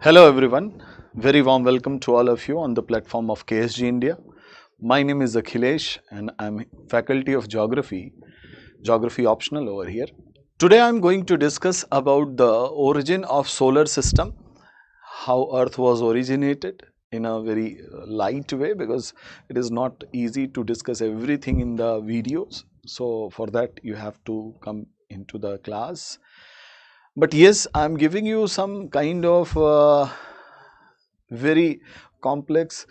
Hello everyone, very warm welcome to all of you on the platform of KSG India. My name is Akhilesh and I'm faculty of geography optional over here. Today I'm going to discuss about the origin of solar system, how Earth was originated in a very light way because it is not easy to discuss everything in the videos. So for that you have to come into the class. But yes, I'm giving you some kind of very complex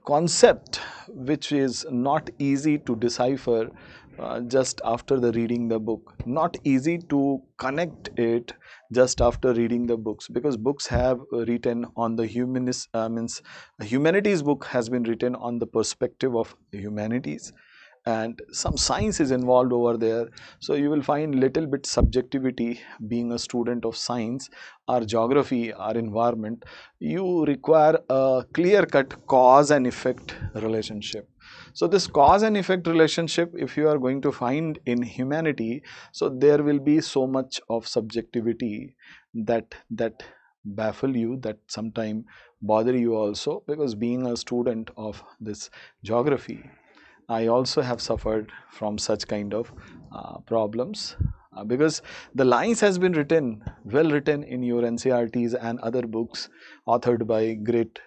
concept which is not easy to decipher just after the reading the book, not easy to connect it just after reading the books, because books have written on the humanities book has been written on the perspective of humanities, and some science is involved over there. So you will find little bit subjectivity being a student of science or geography or environment. You require a clear cut cause and effect relationship. So this cause and effect relationship, if you are going to find in humanity, so there will be so much of subjectivity that baffle you, that sometime bother you also, because being a student of this geography, I also have suffered from such kind of problems, because the lines has been written, well written in your NCRTs and other books authored by great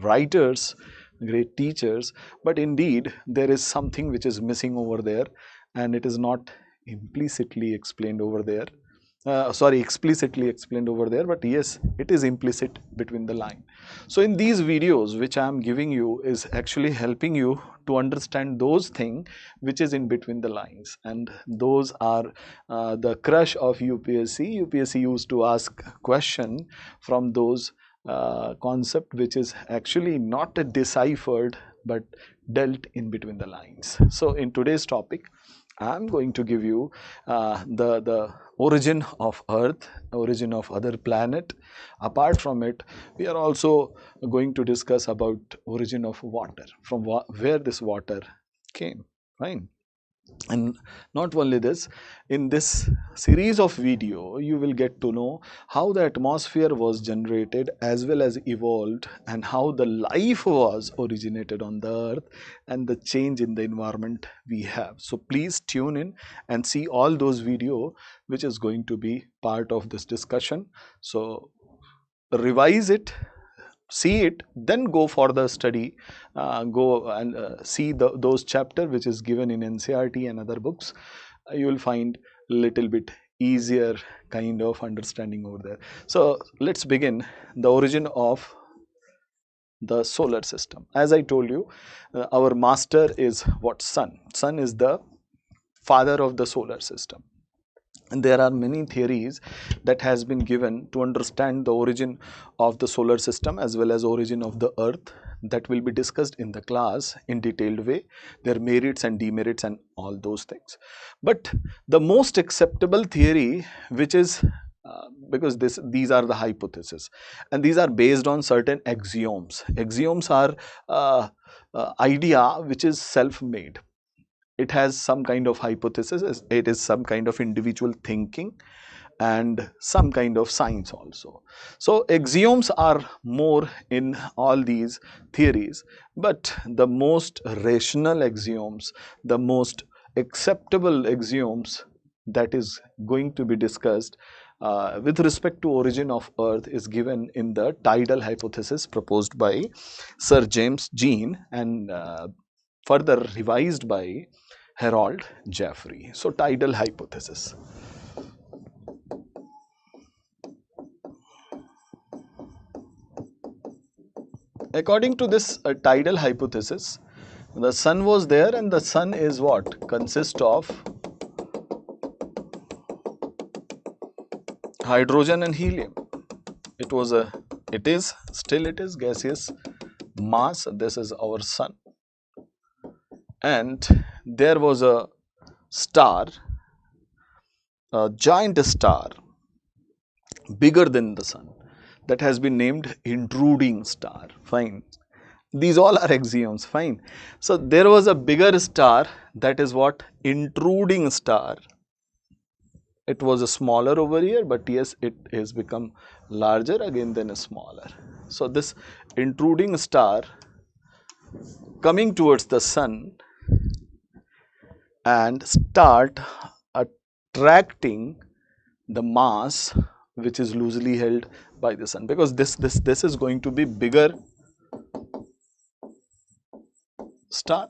writers, great teachers, but indeed there is something which is missing over there, and it is not implicitly explained over there. Explicitly explained over there, but yes, it is implicit between the line. So in these videos which I am giving you is actually helping you to understand those things which is in between the lines, and those are the crush of UPSC. UPSC used to ask question from those concept which is actually not deciphered but dealt in between the lines. So in today's topic, I'm going to give you the origin of Earth, origin of other planet. Apart from it, we are also going to discuss about origin of water, from where this water came. Fine. And not only this, in this series of video you will get to know how the atmosphere was generated as well as evolved, and how the life was originated on the earth, and the change in the environment we have. So please tune in and see all those video which is going to be part of this discussion. So revise it, see it, then go for the study, go and see those chapter which is given in NCRT and other books. You will find little bit easier kind of understanding over there. So let's begin the origin of the solar system. As I told you, our master is what? Sun. Sun is the father of the solar system. And there are many theories that has been given to understand the origin of the solar system as well as origin of the earth, that will be discussed in the class in detailed way, their merits and demerits and all those things. But the most acceptable theory, which is because these are the hypotheses, and these are based on certain axioms. Axioms are idea which is self-made. It has some kind of hypothesis, it is some kind of individual thinking and some kind of science also. So axioms are more in all these theories, but the most rational axioms, the most acceptable axioms that is going to be discussed with respect to origin of earth is given in the tidal hypothesis proposed by Sir James Jean and further revised by Harold Jeffrey. So tidal hypothesis. According to this tidal hypothesis, the sun was there, and the sun is what? Consists of hydrogen and helium. It is gaseous mass. This is our sun. And there was a star, a giant star, bigger than the sun, that has been named intruding star. Fine. These all are axioms. Fine. So there was a bigger star, that is what? Intruding star. it was a smaller over here, but yes, it has become larger again, then a smaller. So this intruding star coming towards the sun and start attracting the mass which is loosely held by the sun, because this is going to be bigger star.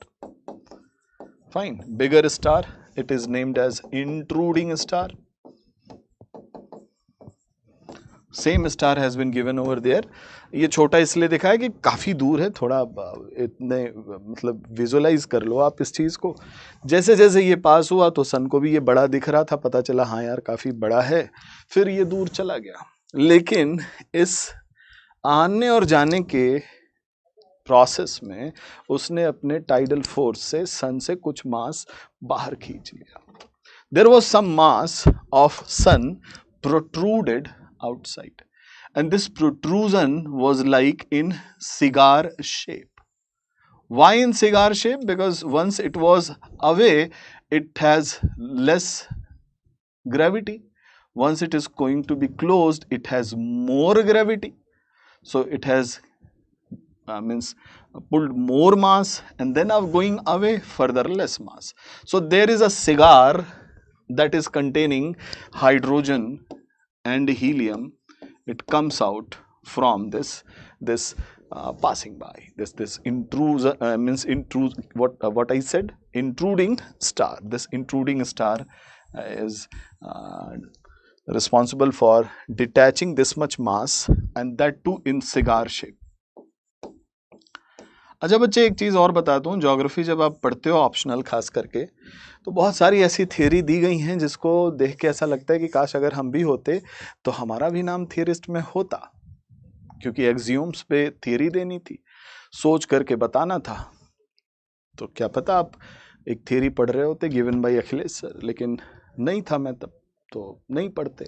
Fine, bigger star, it is named as intruding star. Same star has been given over there. ये छोटा इसलिए दिखा है कि काफ़ी दूर है, थोड़ा इतने मतलब विजुअलाइज कर लो आप इस चीज़ को. जैसे जैसे ये पास हुआ तो सन को भी ये बड़ा दिख रहा था, पता चला हाँ यार काफ़ी बड़ा है, फिर ये दूर चला गया. लेकिन इस आने और जाने के प्रोसेस में उसने अपने टाइडल फोर्स से सन से कुछ मास बाहर खींच लिया. There was some mass of sun protruded outside, and this protrusion was like in cigar shape. Why in cigar shape? Because once it was away, it has less gravity. Once it is going to be closed, it has more gravity. So it has means pulled more mass, and then of going away further less mass. So there is a cigar that is containing hydrogen and helium. It comes out from this passing by, this intruder means what I said, intruding star. This intruding star is responsible for detaching this much mass, and that too in cigar shape. अच्छा बच्चे, एक चीज़ और बताता हूँ, geography जब आप पढ़ते हो ऑप्शनल खास करके, तो बहुत सारी ऐसी थियरी दी गई हैं जिसको देख के ऐसा लगता है कि काश अगर हम भी होते तो हमारा भी नाम थियरिस्ट में होता, क्योंकि एक्सियोम्स पे थियरी देनी थी, सोच करके बताना था. तो क्या पता आप एक थियरी पढ़ रहे होते गिवन बाय अखिलेश सर, लेकिन नहीं था मैं तब, तो नहीं पढ़ते.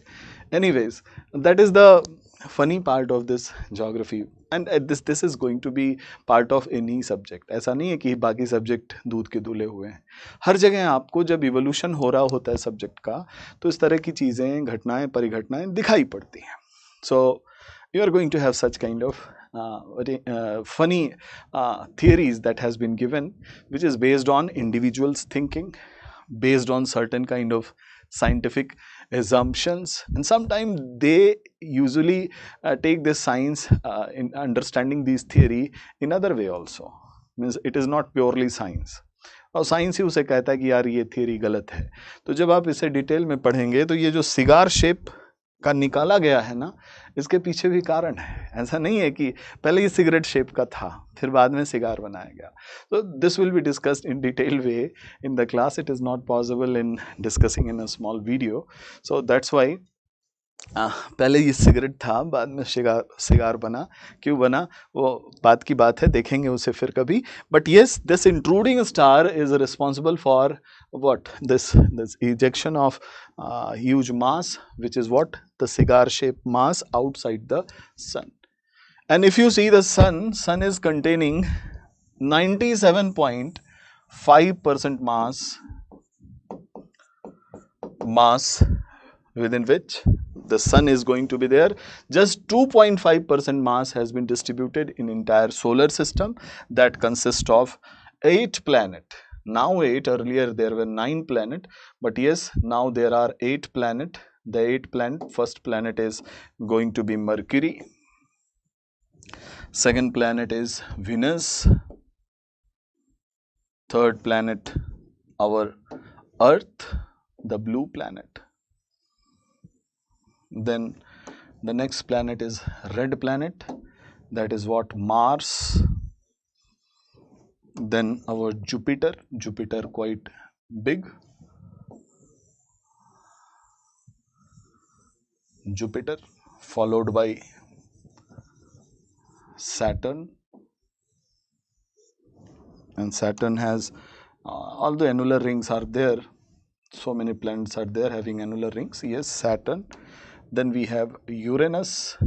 Anyways, that is the funny part of this geography, and this is going to be part of any subject. ऐसा नहीं है कि बाकी सब्जेक्ट दूध के दूल्हे हुए हैं. हर जगह आपको जब इवोल्यूशन हो रहा होता है सब्जेक्ट का, तो इस तरह की चीज़ें, घटनाएं, परिघटनाएं दिखाई पड़ती हैं. सो you are going to have such kind of funny theories that has been given, which is based on individuals thinking, based on certain kind of scientific assumptions, and sometimes they usually take this science in understanding these theory in other way also. Means it is not purely science, और science ही उसे कहता है कि यार ये theory गलत है. तो जब आप इसे डिटेल में पढ़ेंगे तो ये जो सिगार शेप का निकाला गया है ना, इसके पीछे भी कारण है. ऐसा नहीं है कि पहले ये सिगरेट शेप का था फिर बाद में सिगार बनाया गया. तो this will be discussed in detail way in the class. It is not possible in discussing in a small video. So that's why पहले ये सिगरेट था, बाद में सिगार बना. क्यों बना वो बात की बात है, देखेंगे उसे फिर कभी. But yes, this intruding star is responsible for what this ejection of huge mass, which is what the cigar shaped mass outside the sun. And if you see the sun is containing 97.5% mass within which the sun is going to be there. Just 2.5% mass has been distributed in entire solar system that consists of 8 planets. Now 8, earlier there were 9 planets, but yes, now there are 8 planets. The 8 planet, first planet is going to be Mercury, second planet is Venus, third planet our Earth, the blue planet. Then the next planet is red planet, that is what, Mars. Then our Jupiter quite big, Jupiter, followed by Saturn, and Saturn has all the annular rings are there. So many planets are there having annular rings. Yes, Saturn. Then we have Uranus,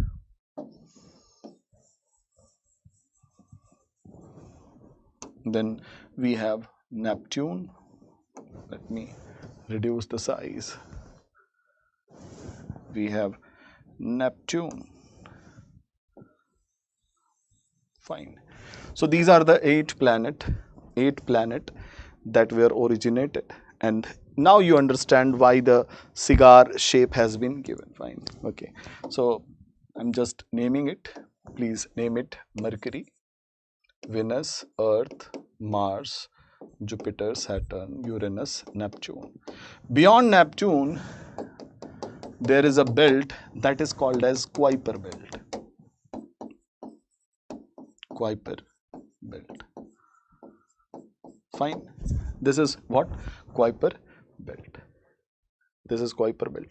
then we have Neptune. Let me reduce the size. we have Neptune. Fine. So these are the eight planet that were originated, and now you understand why the cigar shape has been given. Fine. Okay. So I'm just naming it. Please name it Mercury, Venus, Earth, Mars, Jupiter, Saturn, Uranus, Neptune. Beyond Neptune, there is a belt that is called as Kuiper belt. Kuiper belt. Fine. This is what? Kuiper belt. This is Kuiper belt.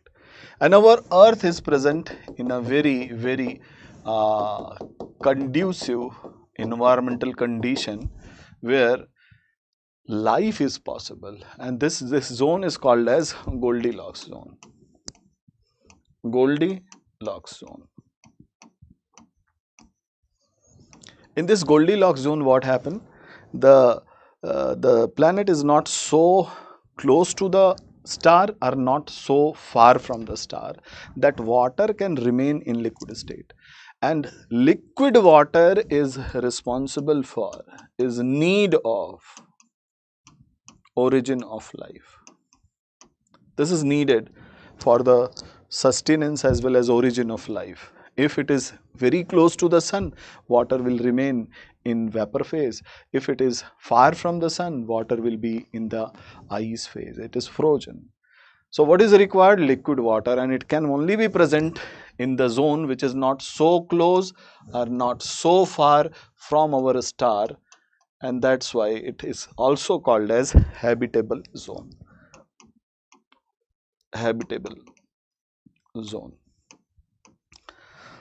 And our Earth is present in a very, very conducive environmental condition where life is possible, and this zone is called as Goldilocks zone. Goldilocks zone. In this Goldilocks zone, what happened? The planet is not so close to the star or not so far from the star that water can remain in liquid state. And liquid water is responsible for, is need of origin of life. This is needed for the sustenance as well as origin of life. If it is very close to the sun, water will remain in vapor phase. If it is far from the sun, water will be in the ice phase. It is frozen. So what is required? Liquid water, and it can only be present in the zone which is not so close or not so far from our star, and that's why it is also called as habitable zone. Habitable zone.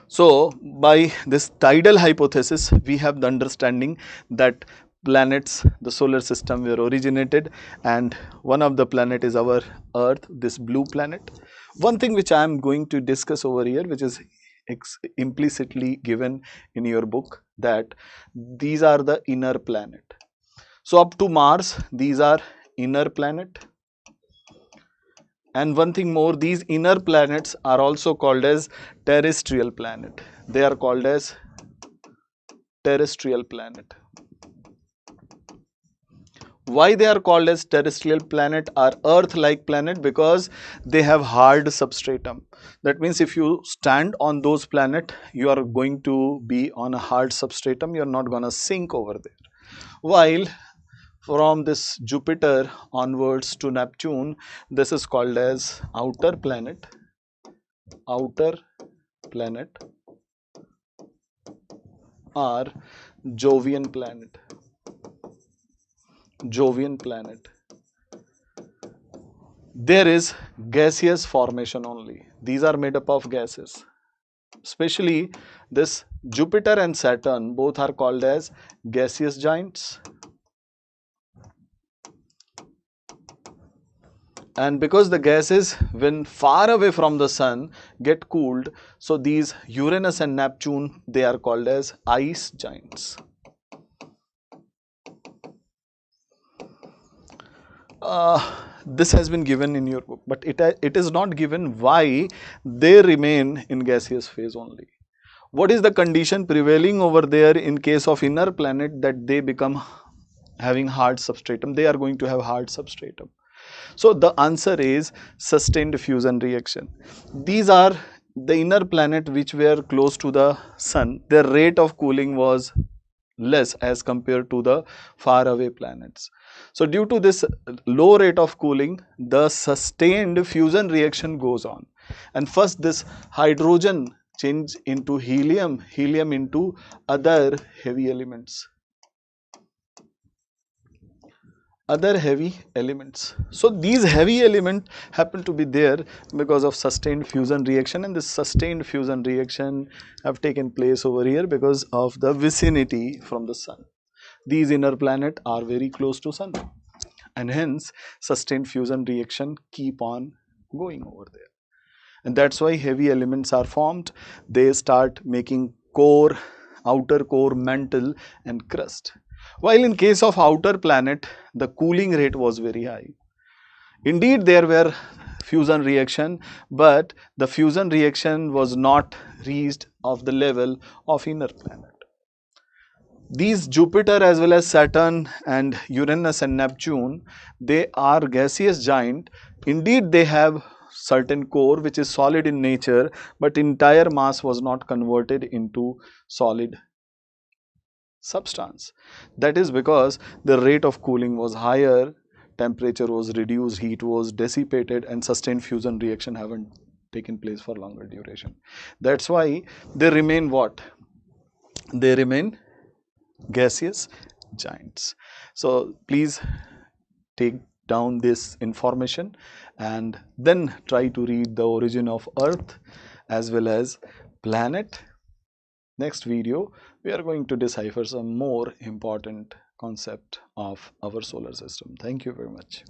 So by this tidal hypothesis, we have the understanding that planets, the solar system were originated, and one of the planet is our Earth, this blue planet. One thing which I am going to discuss over here, which is implicitly given in your book, that these are the inner planet. So up to Mars, these are inner planet. And one thing more, these inner planets are also called as terrestrial planet. They are called as terrestrial planet. Why they are called as terrestrial planet or Earth-like planet? Because they have hard substratum. That means if you stand on those planets, you are going to be on a hard substratum. You are not going to sink over there. While from this Jupiter onwards to Neptune, this is called as outer planet or Jovian planet. Jovian planet. There is gaseous formation only. These are made up of gases. Especially this Jupiter and Saturn, both are called as gaseous giants. And because the gases, when far away from the sun, get cooled, so these Uranus and Neptune, they are called as ice giants. This has been given in your book, but it is not given why they remain in gaseous phase only. What is the condition prevailing over there in case of inner planet that they become having hard substratum? They are going to have hard substratum. So the answer is sustained fusion reaction. These are the inner planet which were close to the sun. Their rate of cooling was less as compared to the far away planets. So due to this low rate of cooling, the sustained fusion reaction goes on, and first this hydrogen change into helium, helium into other heavy elements. So these heavy elements happen to be there because of sustained fusion reaction, and this sustained fusion reaction have taken place over here because of the vicinity from the sun. These inner planets are very close to sun, and hence sustained fusion reaction keep on going over there. And that's why heavy elements are formed. They start making core, outer core, mantle and crust. While in case of outer planet, the cooling rate was very high. Indeed, there were fusion reaction, but the fusion reaction was not reached of the level of inner planet. These Jupiter as well as Saturn and Uranus and Neptune, they are gaseous giant. Indeed, they have certain core which is solid in nature, but entire mass was not converted into solid substance. That is because the rate of cooling was higher, temperature was reduced, heat was dissipated, and sustained fusion reaction haven't taken place for longer duration. That's why they remain what? They remain gaseous giants. So please take down this information and then try to read the origin of Earth as well as planet. Next video, we are going to decipher some more important concept of our solar system. Thank you very much.